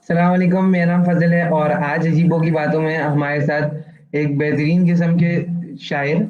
सलाम वालेकुम। मेरा नाम फजल है और आज अजीबों की बातों में हमारे साथ एक बेहतरीन किस्म के शायर,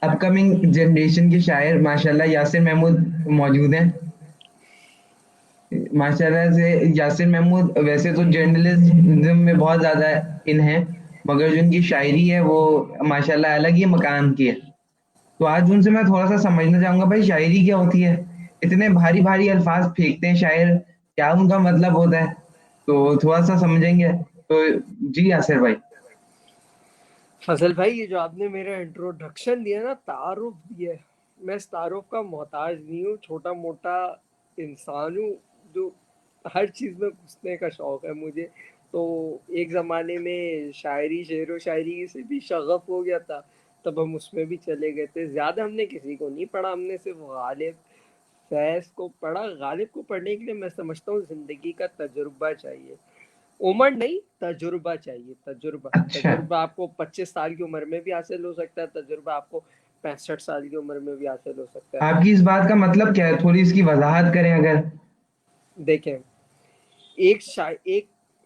अपकमिंग जनरेशन के शायर माशाल्लाह यासिर महमूद मौजूद हैं। माशाल्लाह से यासिर महमूद वैसे तो जर्नलिज्म में बहुत ज़्यादा इन हैं, मगर जो उनकी शायरी है वो माशाल्लाह अलग ही मकाम की है। तो आज उनसे मैं थोड़ा-सा समझना चाहूँगा, भाई शायरी क्या होती है? इतने भारी-भारी अल्फाज फेंकते हैं शायर, क्या उनका मतलब होता है? तो थोड़ा-सा समझेंगे? तो जी यासिर भाई। फजल भाई, ये जो आपने मेरा इंट्रोडक्शन दिया ना, तारुफ दिया है, मैं इस तारुफ का मोहताज नहीं हूँ। छोटा मोटा इंसान हूँ जो हर चीज़ में घुसने का शौक है मुझे। तो एक ज़माने में शायरी, शेर व शायरी से भी शगफ हो गया था, तब हम उसमें भी चले गए थे। ज़्यादा हमने किसी को नहीं पढ़ा, हमने सिर्फ गालिब फैज़ को पढ़ा। गालिब को पढ़ने के लिए मैं समझता हूँ ज़िंदगी का तजुर्बा चाहिए, उम्र नहीं, तजुर्बा चाहिए। तजुर्बा अच्छा, तजुर्बा आपको 25 साल की उम्र में भी हासिल हो सकता है, तजुर्बा आपको 65 साल की उम्र में भी हासिल हो सकता है। आपकी इस बात का मतलब क्या है? थोड़ी इसकी वज़ाहत करें अगर। देखें, एक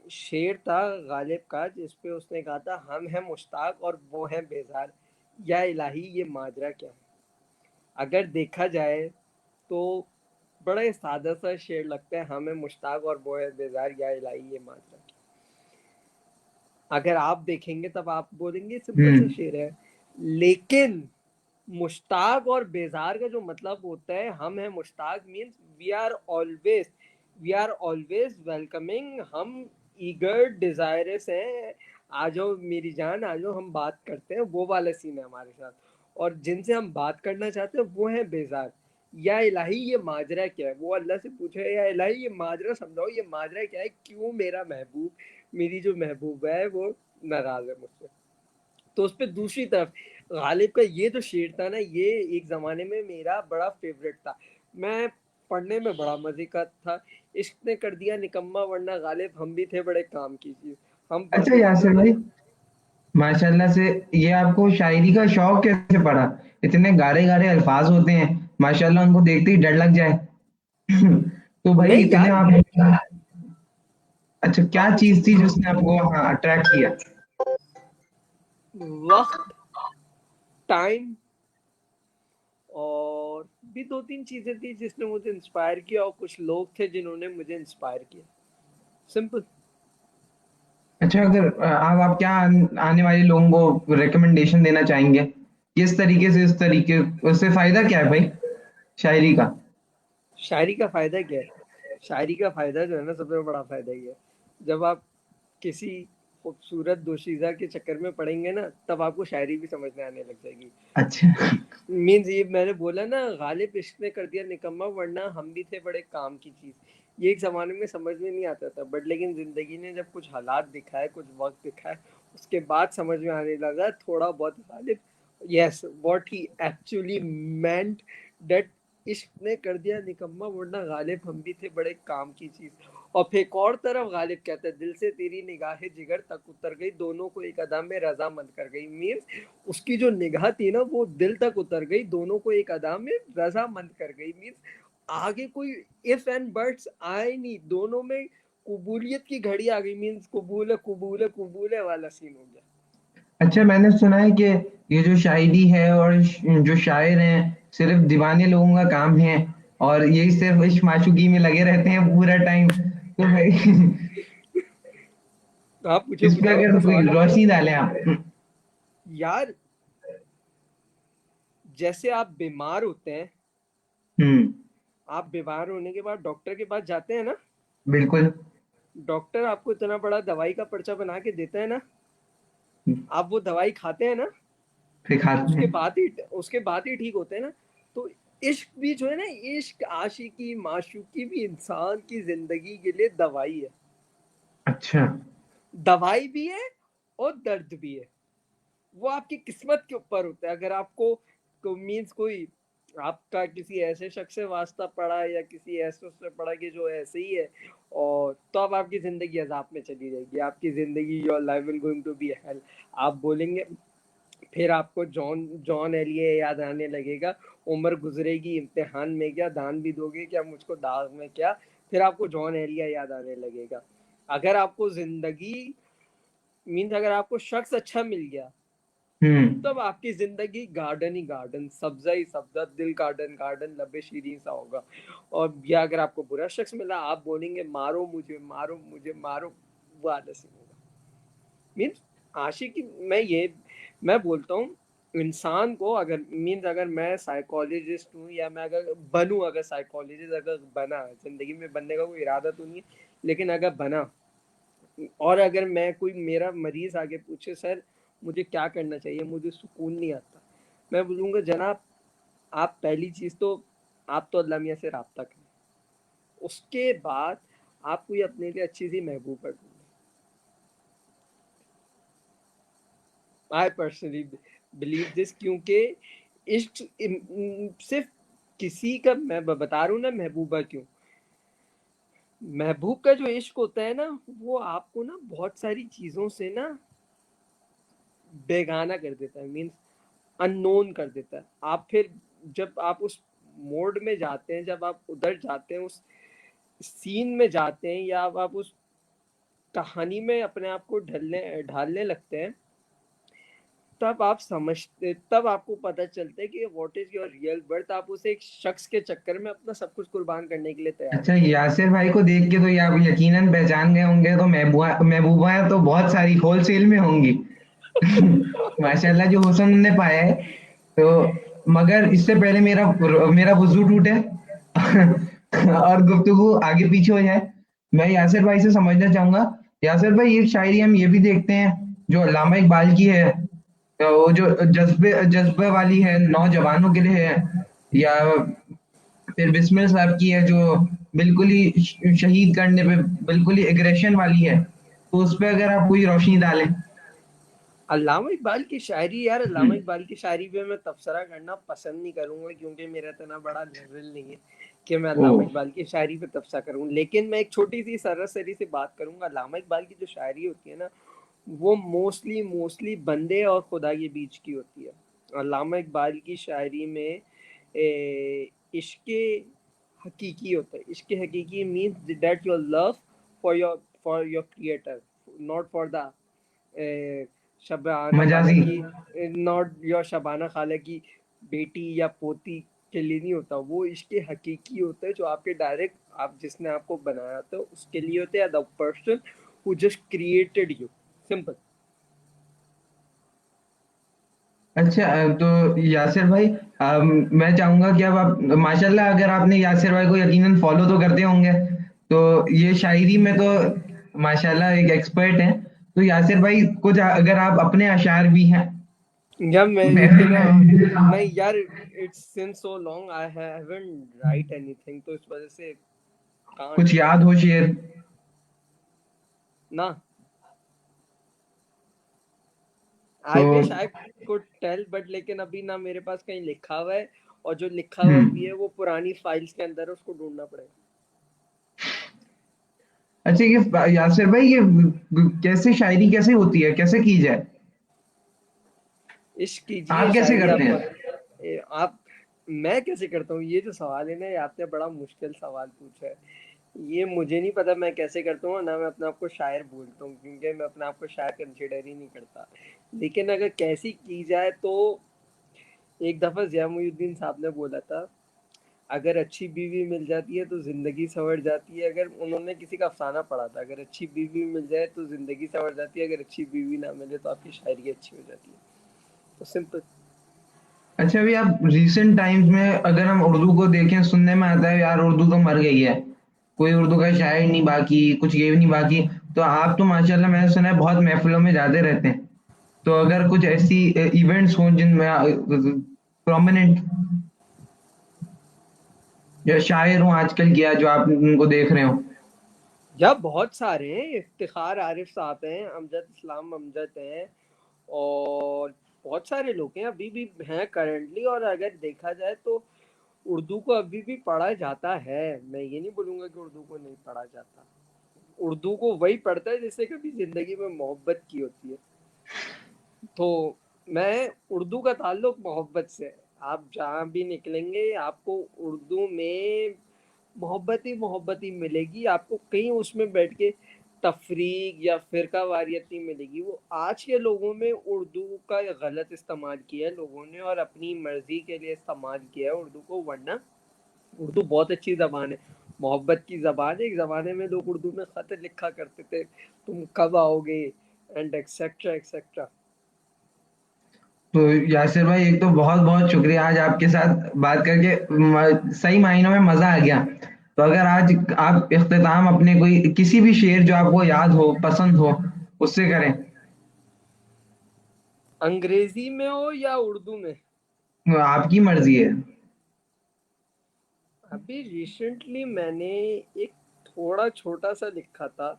शेर था गालिब का, जिसपे उसने कहा था, हम हैं मुश्ताक और वो हैं बेजार, या इलाही ये माजरा क्या है। अगर देखा जाए तो बड़ा ही सादा सा शेर लगता है, हम हैं मुश्ताक और वो है बेजार, या इलाही ये माजरा क्या है। अगर आप देखेंगे तब आप बोलेंगे सिंपल सा हुँ, शेर है, लेकिन मुश्ताक और बेजार का जो मतलब होता है, हम है मुश्ताक means we are always welcoming, हम ईगर डिजायरस हैं, आ जाओ मेरी जान, आ जाओ हम बात करते हैं, वो वाला सीन है हमारे साथ। और जिनसे हम बात करना चाहते हैं वो है बेजार। या इलाही ये माजरा क्या है, वो अल्लाह से पूछे, या इलाही ये माजरा समझाओ, ये माजरा क्या है, क्यों मेरा महबूब, मेरी जो महबूबा है वो नाराज है मुझसे। तो उस पे दूसरी तरफ गालिब का ये जो शेर था ना, ये एक ज़माने में मेरा बड़ा फेवरेट था। मैं पढ़ने में बड़ा मज़े का था। इश्क ने कर दिया निकम्मा वरना गालिब हम भी थे बड़े काम की चीज़। हम अच्छा पढ़ते थे तो यासिर जब भाई, माशाल्लाह से ये आपको शायरी का शौक कैसे पड़ा? इतने गारे-गारे अल्फाज होते हैं, माशाल्लाह उनको देखते ही डर लग जाए। तो भाई नहीं इतने यार, आप अच्छा क्या आप मुझसे चीज़ थी पूछो। जिसने आपको हाँ, अट्रैक्ट किया? वक्त, टाइम, और भी दो तीन चीज़ें थी जिसने मुझे इंस्पायर किया, और कुछ लोग थे जिन्होंने मुझे इंस्पायर किया। सिंपल। अच्छा अगर आप क्या आने वाले लोगों को रिकमेंडेशन देना चाहेंगे? किस तरीके से इस तरीके उससे फ़ायदा क्या है भाई शायरी का? शायरी का फ़ायदा क्या है? शायरी का फ़ायदा जो है ना, सबसे बड़ा फ़ायदा ये है, जब आप किसी खूबसूरत दोशीज़ा के चक्कर में पड़ेंगे ना, तब आपको शायरी भी समझ में आने लग जाएगी। अच्छा, मीन्स ये मैंने बोला ना, गालिब इश्क ने कर दिया निकम्मा वरना हम भी थे बड़े काम की चीज़। ये एक ज़माने में समझ में नहीं आता था, बट लेकिन ज़िंदगी ने जब कुछ हालात दिखाए, कुछ वक्त दिखाए, उसके बाद समझ में आने लगा थोड़ा बहुत Ghalib, yes what he actually meant, that इश्क ने कर दिया निकम्मा वरना गालिब हम भी थे बड़े काम की चीज़। और फिर एक और तरफ गालिब कहता है, दिल से तेरी निगाहें जिगर तक उतर गई, दोनों को एक अदा में रजामंद कर गई। मीन्स उसकी जो निगाह थी ना, वो दिल तक उतर गई, दोनों को एक अदा में रजामंद कर गई। मीन्स आगे कोई इफ एंड बट्स आए नहीं, दोनों में कबूलियत की घड़ी आ गई। मीन्स कबूल है कबूल है कबूल है वाला सीन हो गया। अच्छा मैंने सुना है कि ये जो शायरी है और जो शायर हैं सिर्फ़ दीवाने लोगों का काम है और यही सिर्फ़ इश्क माशूकी में लगे रहते हैं पूरा टाइम। तो भाई आप पूछो, इस पे पूछो अगर अपना कोई सवाल पूछो। रोशनी डालें आप। यार, जैसे आप बीमार होते हैं, हुँ, आप बीमार होने के बाद डॉक्टर के पास जाते हैं ना, बिल्कुल। डॉक्टर आपको इतना बड़ा दवाई का पर्चा बना के देता है ना, आप वो दवाई खाते हैं ना, फिर खाते उसके हैं। बाद ही उसके बाद ही ठीक होते हैं ना। तो इश्क भी जो है ना, इश्क आशिकी माशूकी भी इंसान की जिंदगी के लिए दवाई है। अच्छा, दवाई भी है और दर्द भी है। वो आपकी किस्मत के ऊपर होता है। अगर आपको मीन्स कोई आपका किसी ऐसे शख्स से वास्ता पड़ा, या किसी ऐसे उससे पड़ा कि जो ऐसे ही है, और तो अब आपकी जिंदगी अजाब में चली जाएगी, आपकी जिंदगी, your life will going to be hell. आप बोलेंगे, फिर आपको जॉन जॉन एलिये याद आने लगेगा, उम्र गुजरेगी इम्तिहान में क्या, दान भी दोगे क्या मुझको दाग में क्या, फिर आपको जॉन एलिया याद आने लगेगा। अगर आपको जिंदगी मीन्स अगर आपको शख्स अच्छा मिल गया, तब आपकी जिंदगी गार्डन ही गार्डन, सब्जा ही सब्जा, दिल गार्डन गार्डन, लबे शीरीन सा होगा। और या अगर आपको बुरा शख्स मिला, आप बोलेंगे मारो मुझे मारो मुझे मारो, वो आलसी होगा। मीन्स आशिकी, मैं बोलता हूँ इंसान को, अगर मीन्स अगर मैं साइकोलॉजिस्ट हूँ या मैं अगर बनूँ, अगर साइकोलॉजिस्ट अगर बना, जिंदगी में बनने का कोई इरादा तो नहीं है, लेकिन अगर बना, और अगर मैं कोई मेरा मरीज आगे पूछे सर मुझे क्या करना चाहिए, मुझे सुकून नहीं आता, मैं बोलूँगा जनाब आप पहली चीज़ तो आप तो अल्लाह मियाँ से राब्ता करें, उसके बाद आप कोई अपने लिए अच्छी सी महबूबा ढूंढें। आई पर्सनली बिलीव दिस, क्योंकि इश्क सिर्फ किसी का, मैं बता रहा हूँ ना महबूबा क्यों, महबूब का जो इश्क होता है ना, वो आपको ना बहुत सारी चीज़ों से ना बेगाना कर देता है, मीन्स अननोन कर देता है। आप फिर जब आप उस मोड में जाते हैं, जब आप उधर जाते हैं, उस सीन में जाते हैं, या आप उस कहानी में अपने आप को ढालने लगते हैं, तब आप समझते, तब आपको पता चलता है कि what is your real birth. आप उस एक शख्स के चक्कर में अपना सब कुछ कुर्बान करने के लिए तैयार अच्छा, हो जाते यासिर भाई को देख के तो ये आप यकीनन पहचान गए होंगे, तो महबूबा महबूबा तो बहुत सारी होलसेल में होंगी। माशाल्लाह जो हुस्न उन्होंने पाया है। तो मगर इससे पहले मेरा मेरा वुजू टूटे और गुफ्तगू आगे पीछे हो जाए, मैं यासिर भाई से समझना चाहूंगा। यासिर भाई, ये शायरी हम ये भी देखते हैं जो अल्लामा इकबाल की है, तो वो जो जज्बे जज्बे वाली है, नौजवानों के लिए है, या फिर बिस्मिल साहब की है जो बिल्कुल ही शहीद करने पे बिल्कुल ही एग्रेशन वाली है, तो उस पे अगर आप कोई रोशनी डालें। अल्लामा इकबाल की शायरी, यार अल्लामा हम्म। इकबाल की शायरी पे मैं तबसरा करना पसंद नहीं करूंगा, क्योंकि मेरा इतना बड़ा लेवल नहीं है कि मैं ओ। अल्लामा इकबाल की शायरी पे तबसरा करूं। लेकिन मैं एक छोटी सी सरसरी से बात करूंगा, अल्लामा इकबाल की जो शायरी होती है ना, वो मोस्टली मोस्टली बंदे और खुदा के बीच की होती है। अल्लामा इकबाल की शायरी में इश्क हकीकी होता है। इश्क हकीकी means that your love for your creator, not for the Shabana खाला मजाजी। की, नॉट योर शबाना खाला की बेटी या पोती के लिए नहीं होता। वो इश्क हकीकी होता है जो आपके डायरेक्ट, आप जिसने आपको बनाया था उसके लिए होते हैं, the person who just created you, simple. अच्छा, तो यासिर भाई, मैं चाहूंगा कि अब आप माशाल्लाह, अगर आपने यासिर भाई को यकीनन फॉलो तो करते होंगे, तो ये शायरी में तो माशाल्लाह एक एक्सपर्ट हैं। तो यासिर भाई, कुछ अगर आप अपने अशार भी हैं। या मैं मैं इतना, भी। नहीं यार, it's since so long I haven't right anything, तो इस वजह से कांट कुछ याद हो शेर। ना। तो I wish I could tell, but लेकिन अभी ना मेरे पास कहीं लिखा हुआ है, और जो लिखा हुआ भी है वो पुरानी फाइल्स के अंदर है, उसको ढूंढना पड़ेगा। अच्छा, ये यासिर भाई, ये कैसे शायरी कैसे होती है, कैसे की जाए? इश्क कीजिए आप कैसे शायरी करते आप हैं? आप मैं कैसे करता हूँ, ये जो सवाल है ना, ये आपने बड़ा मुश्किल सवाल पूछा है। ये मुझे नहीं पता मैं कैसे करता हूँ, ना मैं अपने आप को शायर बोलता हूँ, क्योंकि मैं अपने आप को शायर कंसिडर ही नहीं करता। लेकिन अगर कैसी की जाए तो, एक दफा जिया मुहिउद्दीन साहब ने बोला था, अगर अच्छी बीवी मिल जाती है तो जिंदगी संवर जाती है। अगर उन्होंने किसी का अफसाना पढ़ा था, अगर अच्छी बीवी मिल जाए तो जिंदगी संवर जाती है, अगर अच्छी बीवी ना मिले तो आपकी शायरी अच्छी हो जाती है। तो सिंपल। अच्छा, अभी आप रिसेंट टाइम्स में अगर हम उर्दू को देखें, सुनने में आता है यार उर्दू तो मर गई है, कोई उर्दू का शायर नहीं बाकी, कुछ ये भी नहीं बाकी। तो आप तो माशाल्लाह, मैंने सुना है बहुत महफिलों में जाते रहते हैं। तो अगर कुछ ऐसी इवेंट्स हों जिनमें प्रोमिनेंट या शायर हों आजकल की, या जो आप उनको देख रहे हो। या बहुत सारे हैं, इफ्तिखार आरिफ साहब हैं, अमजद इस्लाम अमजद हैं, और बहुत सारे लोग हैं अभी भी हैं करंटली। और अगर देखा जाए तो उर्दू को अभी भी पढ़ा जाता है, मैं ये नहीं बोलूँगा कि उर्दू को नहीं पढ़ा जाता। उर्दू को वही पढ़ता है जिससे कभी ज़िंदगी में मोहब्बत की होती है। तो मैं, उर्दू का ताल्लुक मोहब्बत से है। आप जहाँ भी निकलेंगे आपको उर्दू में मोहब्बत ही मोहब्बत ही मिलेगी। आपको कहीं उसमें बैठ के तफरीक या फ़िरका वारियत नहीं मिलेगी। वो आज के लोगों में उर्दू का गलत इस्तेमाल किया है लोगों ने और अपनी मर्जी के लिए इस्तेमाल किया है उर्दू को, वरना उर्दू बहुत अच्छी ज़बान है, मोहब्बत की ज़बान है। एक ज़माने में लोग उर्दू में ख़त लिखा करते थे, तुम कब आओगे एंड एक्सेट्रा एक्सेट्रा। तो यासिर भाई, एक तो बहुत बहुत शुक्रिया, आज आपके साथ बात करके सही मायनों में मजा आ गया। तो अगर आज आप इख्तिताम अपने कोई किसी भी शेर जो आपको याद हो, पसंद हो, उससे करें। अंग्रेजी में हो या उर्दू में? आपकी मर्जी है। अभी रिसेंटली मैंने एक थोड़ा छोटा सा लिखा था,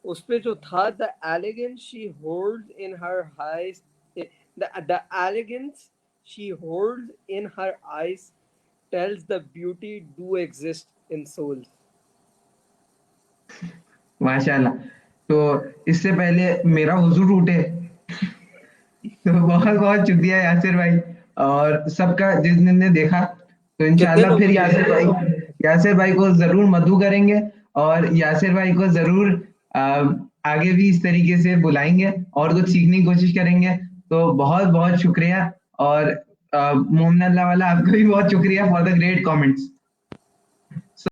उस पे जो था, the elegance she hold in her eyes, the elegance she hold in her eyes tells the beauty do exist in souls. माशाल्लाह। तो इससे पहले मेरा वजू टूटे, तो बहुत बहुत शुक्रिया यासिर भाई, और सबका जिस दिन ने देखा। तो कितने इंशाल्लाह फिर लोगों ने देखा? यासिर भाई को जरूर मधु करेंगे, और यासिर भाई को जरूर अ, आगे भी इस तरीके से बुलाएंगे और कुछ सीखने की कोशिश करेंगे। तो बहुत बहुत शुक्रिया, और मोमिन अल्लाह वाला, आपका भी बहुत शुक्रिया फॉर द ग्रेट कमेंट्स।